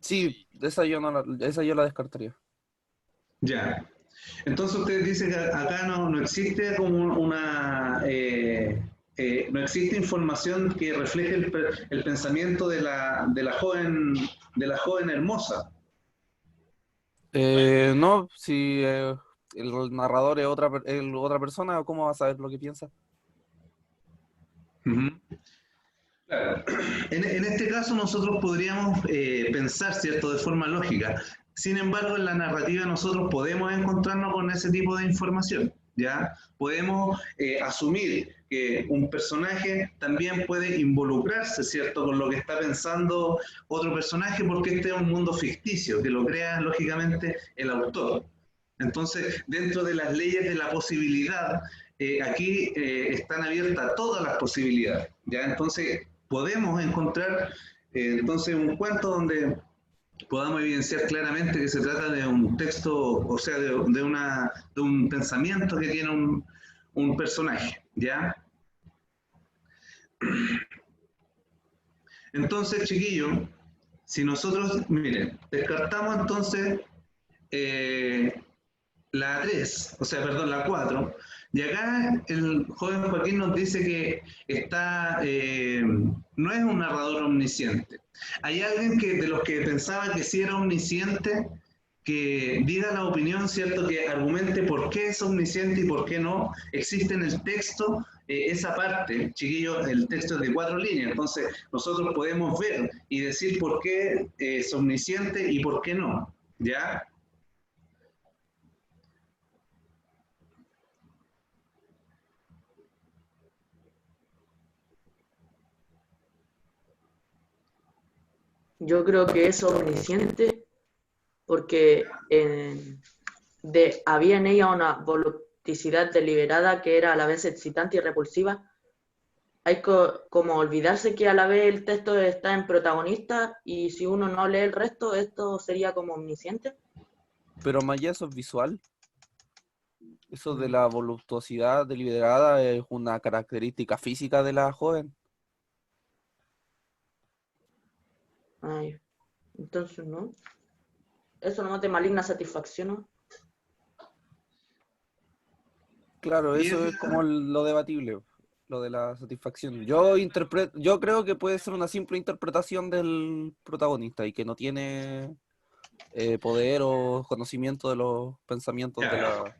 Sí, esa yo la descartaría. Ya. Entonces usted dice que acá no existe como no existe información que refleje el pensamiento de la joven hermosa. No, si el narrador es otra persona, ¿cómo va a saber lo que piensa? Ujú. Claro. En este caso nosotros podríamos pensar, ¿cierto?, de forma lógica. Sin embargo, en la narrativa nosotros podemos encontrarnos con ese tipo de información, ¿ya? Podemos asumir que un personaje también puede involucrarse, ¿cierto?, con lo que está pensando otro personaje, porque este es un mundo ficticio, que lo crea, lógicamente, el autor. Entonces, dentro de las leyes de la posibilidad, aquí están abiertas todas las posibilidades, ¿ya? Entonces, podemos encontrar entonces un cuento donde podamos evidenciar claramente que se trata de un texto, o sea, de un pensamiento que tiene un personaje, ¿ya? Entonces, chiquillos, si nosotros, miren, descartamos entonces la 3, o sea, perdón, la 4, y acá el joven Joaquín nos dice que está, no es un narrador omnisciente. ¿Hay alguien de los que pensaba que sí era omnisciente, que diga la opinión, ¿cierto?, que argumente por qué es omnisciente y por qué no? Existe en el texto esa parte, chiquillos, el texto es de 4 líneas, entonces nosotros podemos ver y decir por qué es omnisciente y por qué no, ¿ya? Yo creo que es omnisciente porque había en ella una voluptuosidad deliberada que era a la vez excitante y repulsiva. Hay como olvidarse que a la vez el texto está en protagonista y si uno no lee el resto, esto sería como omnisciente. Pero más allá eso es visual. Eso de la voluptuosidad deliberada es una característica física de la joven. Ay, entonces no. Eso no te maligna satisfacción, ¿no? Claro, eso es como lo debatible, lo de la satisfacción. Yo creo que puede ser una simple interpretación del protagonista y que no tiene poder o conocimiento de los pensamientos de la persona.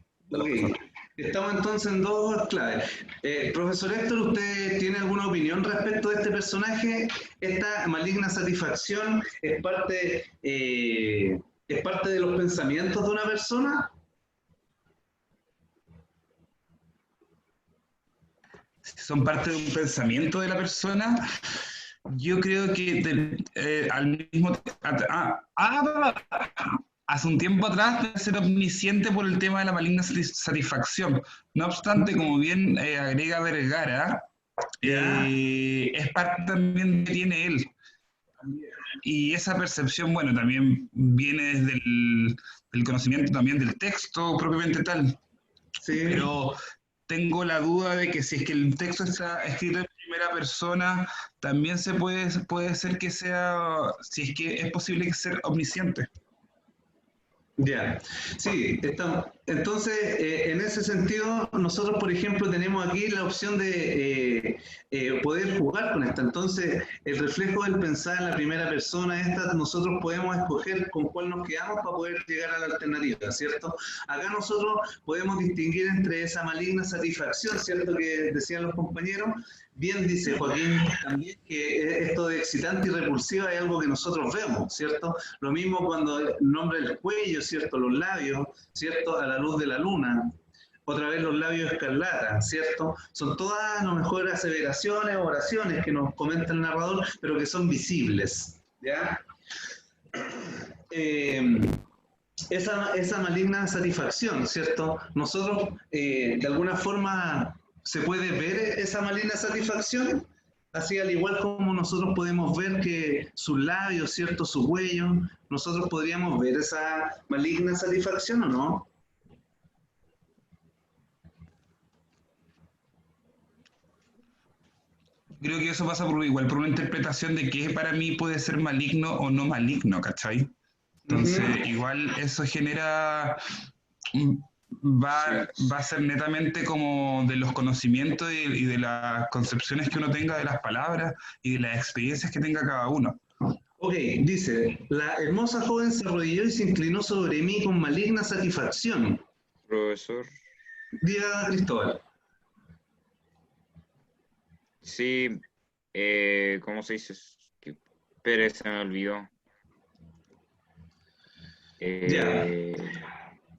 Estamos entonces en dos claves. Profesor Héctor, ¿usted tiene alguna opinión respecto de este personaje? ¿Esta maligna satisfacción es parte de los pensamientos de una persona? Son parte de un pensamiento de la persona. Yo creo que al mismo hace un tiempo atrás debe ser omnisciente por el tema de la maligna satisfacción. No obstante, como bien agrega Vergara, es parte también que tiene él. Y esa percepción, bueno, también viene desde el conocimiento también del texto propiamente tal. Sí. Pero tengo la duda de que si es que el texto está escrito en primera persona, también puede ser que sea, si es que es posible que sea omnisciente. Ya, sí, entonces en ese sentido nosotros por ejemplo tenemos aquí la opción de poder jugar con esta, entonces el reflejo del pensar en la primera persona, nosotros podemos escoger con cuál nos quedamos para poder llegar a la alternativa, ¿cierto? Acá nosotros podemos distinguir entre esa maligna satisfacción, ¿cierto?, que decían los compañeros. Bien dice Joaquín también que esto de excitante y repulsiva es algo que nosotros vemos, ¿cierto? Lo mismo cuando nombra el cuello, ¿cierto? Los labios, ¿cierto? A la luz de la luna. Otra vez los labios escarlata, ¿cierto? Son todas a lo mejor aseveraciones o oraciones que nos comenta el narrador, pero que son visibles, ¿ya? Esa maligna satisfacción, ¿cierto? Nosotros de alguna forma se puede ver esa maligna satisfacción, así al igual como nosotros podemos ver que sus labios, ¿cierto?, su cuello, nosotros podríamos ver esa maligna satisfacción, ¿o no? Creo que eso pasa igual por una interpretación de qué para mí puede ser maligno o no maligno, ¿cachai? Entonces, igual eso genera... Va a ser netamente como de los conocimientos y de las concepciones que uno tenga de las palabras y de las experiencias que tenga cada uno. Ok, dice, la hermosa joven se arrodilló y se inclinó sobre mí con maligna satisfacción. Profesor. Diga, Cristóbal. Sí, ¿cómo se dice? Pérez, se me olvidó.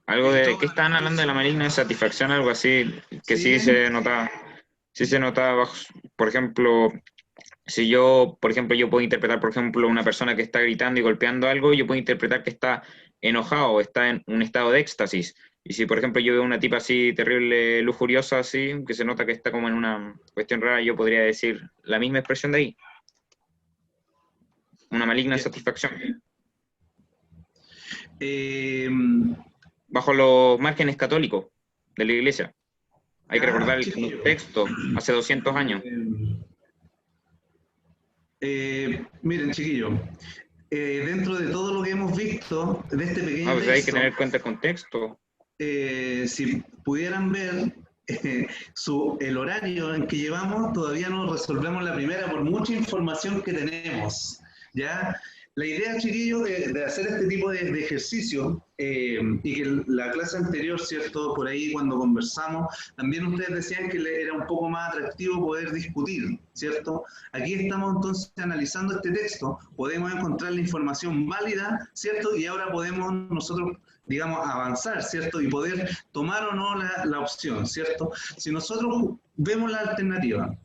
Algo de, ¿qué estaban hablando de la maligna insatisfacción? Algo así, que sí se notaba. Sí se notaba, por ejemplo, si yo, por ejemplo, yo puedo interpretar, por ejemplo, una persona que está gritando y golpeando algo, yo puedo interpretar que está enojado o está en un estado de éxtasis. Y si, por ejemplo, yo veo una tipa así terrible, lujuriosa, así, que se nota que está como en una cuestión rara, yo podría decir la misma expresión de ahí. Una maligna satisfacción. Bajo los márgenes católicos de la Iglesia. Hay que recordar el contexto, hace 200 años. Miren, chiquillos, dentro de todo lo que hemos visto de este pequeño pues hay que tener en cuenta el contexto. Si pudieran ver el horario en que llevamos, todavía no resolvemos la primera por mucha información que tenemos, ¿ya? La idea, chiquillos, de hacer este tipo de ejercicio, y que la clase anterior, ¿cierto? Por ahí cuando conversamos, también ustedes decían que era un poco más atractivo poder discutir, ¿cierto? Aquí estamos entonces analizando este texto, podemos encontrar la información válida, ¿cierto? Y ahora podemos nosotros, digamos, avanzar, ¿cierto? Y poder tomar o no la opción, ¿cierto? Si nosotros vemos la alternativa,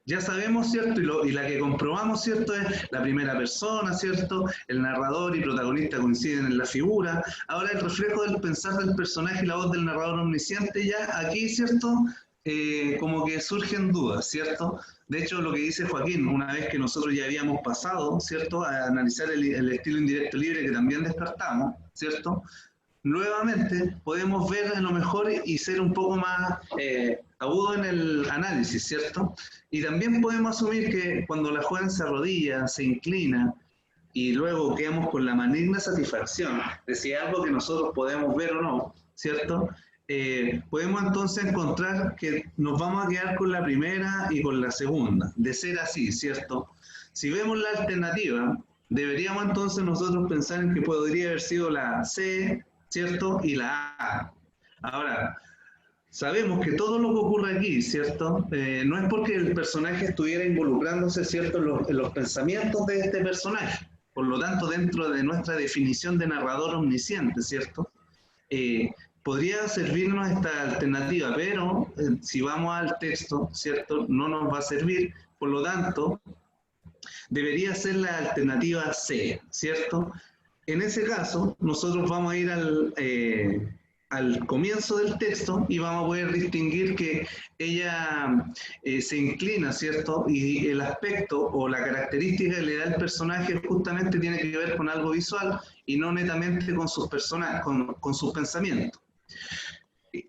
ya sabemos, ¿cierto? Y la que comprobamos, ¿cierto? Es la primera persona, ¿cierto? El narrador y protagonista coinciden en la figura. Ahora el reflejo del pensar del personaje y la voz del narrador omnisciente, ya aquí, ¿cierto? Como que surgen dudas, ¿cierto? De hecho, lo que dice Joaquín, una vez que nosotros ya habíamos pasado, ¿cierto? A analizar el estilo indirecto libre que también descartamos, ¿cierto? Nuevamente podemos ver a lo mejor y ser un poco más agudo en el análisis, ¿cierto? Y también podemos asumir que cuando la joven se arrodilla, se inclina y luego quedamos con la maligna satisfacción de si es algo que nosotros podemos ver o no, ¿cierto? Podemos entonces encontrar que nos vamos a quedar con la primera y con la segunda, de ser así, ¿cierto? Si vemos la alternativa, deberíamos entonces nosotros pensar en que podría haber sido la C, ¿cierto? Y la A. Ahora, sabemos que todo lo que ocurre aquí, ¿cierto? No es porque el personaje estuviera involucrándose, ¿cierto? En los pensamientos de este personaje. Por lo tanto, dentro de nuestra definición de narrador omnisciente, ¿cierto? Podría servirnos esta alternativa, pero si vamos al texto, ¿cierto? No nos va a servir. Por lo tanto, debería ser la alternativa C, ¿cierto? En ese caso, nosotros vamos a ir al comienzo del texto y vamos a poder distinguir que ella se inclina, ¿cierto? Y el aspecto o la característica que le da el personaje justamente tiene que ver con algo visual y no netamente con sus con sus pensamientos.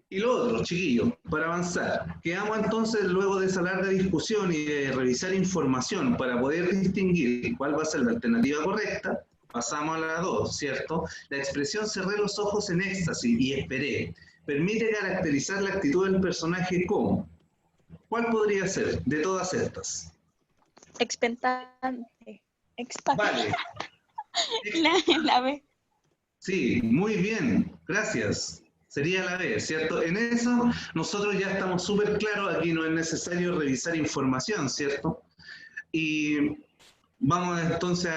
Y lo otro, chiquillos, para avanzar, quedamos entonces luego de esa larga discusión y de revisar información para poder distinguir cuál va a ser la alternativa correcta. Pasamos a la 2, ¿cierto? La expresión cerré los ojos en éxtasis y esperé. Permite caracterizar la actitud del personaje como. ¿Cuál podría ser de todas estas? Expectante. Vale. La B. Sí, muy bien. Gracias. Sería la B, ¿cierto? En eso nosotros ya estamos súper claros. Aquí no es necesario revisar información, ¿cierto? Y vamos entonces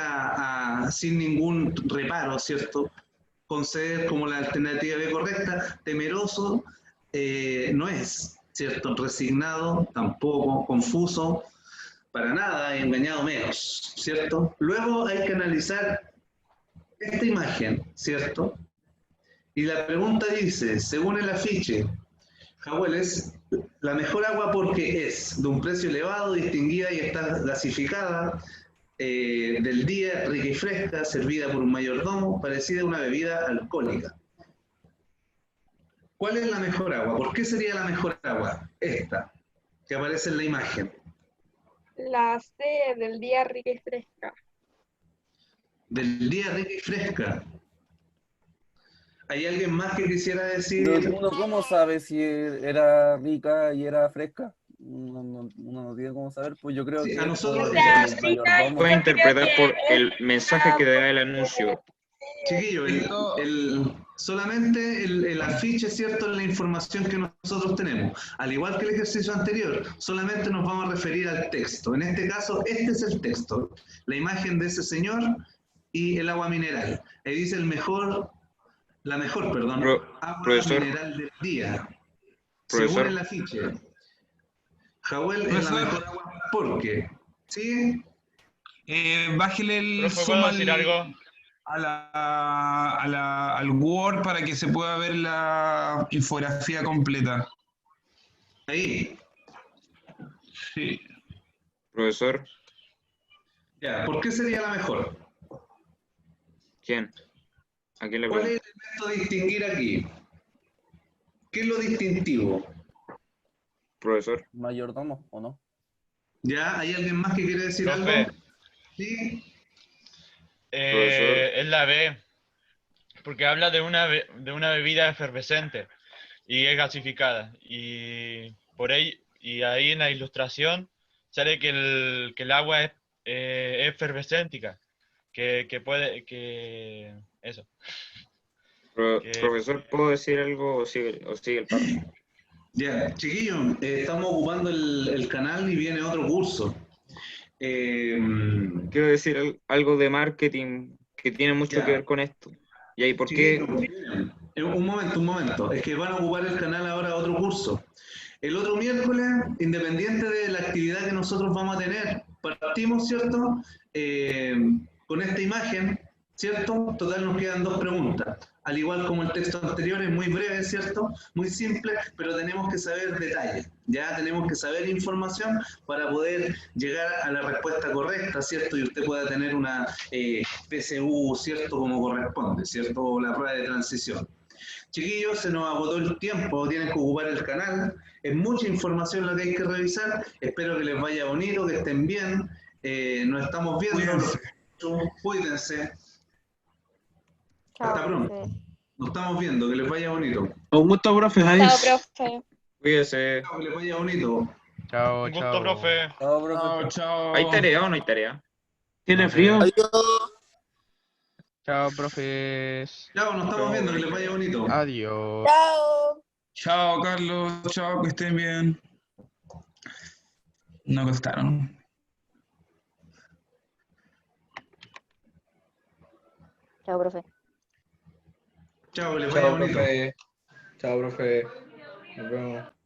sin ningún reparo, ¿cierto? Conceder como la alternativa B correcta. Temeroso no es, ¿cierto? Resignado tampoco, confuso para nada, engañado menos, ¿cierto? Luego hay que analizar esta imagen, ¿cierto? Y la pregunta dice, según el afiche, Jawel es la mejor agua porque es de un precio elevado, distinguida y está gasificada, del día, rica y fresca, servida por un mayordomo, parecida a una bebida alcohólica. ¿Cuál es la mejor agua? ¿Por qué sería la mejor agua? Esta, que aparece en la imagen. La C, del día, rica y fresca. Del día, rica y fresca. ¿Hay alguien más que quisiera decir? ¿Uno cómo sabe si era rica y era fresca? Uno no tiene cómo saber, pues yo creo Sí, que a nosotros puede interpretar por el mensaje que da el anuncio. Chiquillo, solamente el afiche, ¿cierto?, es la información que nosotros tenemos. Al igual que el ejercicio anterior, solamente nos vamos a referir al texto. En este caso, este es el texto, la imagen de ese señor y el agua mineral. Ahí dice la mejor, agua Profesor. mineral del día, Profesor. según el afiche. Jawel es la mejor agua porque, ¿sí? Bájele el Profe, zoom ¿puedo decir algo? al Word para que se pueda ver la infografía completa. Ahí. Sí. Profesor. Ya, ¿por qué sería la mejor? ¿Quién? ¿A quién le ¿Cuál pregunto? es el elemento a distinguir aquí? ¿Qué es lo distintivo? Profesor. Mayordomo, ¿o no? ¿Ya? ¿Hay alguien más que quiere decir Profe. algo? Sí. Es la B, porque habla de una bebida efervescente y es gasificada. Y por ahí, y ahí en la ilustración sale que el agua es efervescéntica, que puede, que eso. Profesor, ¿puedo decir algo o sigue el párrafo? Ya, chiquillos, estamos ocupando el canal y viene otro curso. Quiero decir algo de marketing que tiene mucho que ver con esto. ¿Y ahí por qué? Un momento. Es que van a ocupar el canal ahora otro curso. El otro miércoles, independiente de la actividad que nosotros vamos a tener, partimos, ¿cierto? Con esta imagen, ¿cierto? Total, nos quedan 2 preguntas. Al igual como el texto anterior, es muy breve, ¿cierto? Muy simple, pero tenemos que saber detalles. Ya tenemos que saber información para poder llegar a la respuesta correcta, ¿cierto? Y usted pueda tener una PSU, ¿cierto? Como corresponde, ¿cierto? O la prueba de transición. Chiquillos, se nos agotó el tiempo, tienen que ocupar el canal. Es mucha información la que hay que revisar. Espero que les vaya bonito, que estén bien. Nos estamos viendo. Cuídense. Hasta pronto. Nos estamos viendo, que les vaya bonito. Un gusto, profe. Chao, profe. Cuídese. Que les vaya bonito. Chao, Un gusto, profe. Chao, profe. Chao. ¿Hay tarea o no hay tarea? ¿Tiene frío? Chao, profes. Chao, nos estamos viendo, que les vaya bonito. Adiós. Chao. Chao, Carlos. Chao, que estén bien. No costaron. Chao, profe. Chao, que les vaya bonito. Profe. Chao, profe. Nos vemos.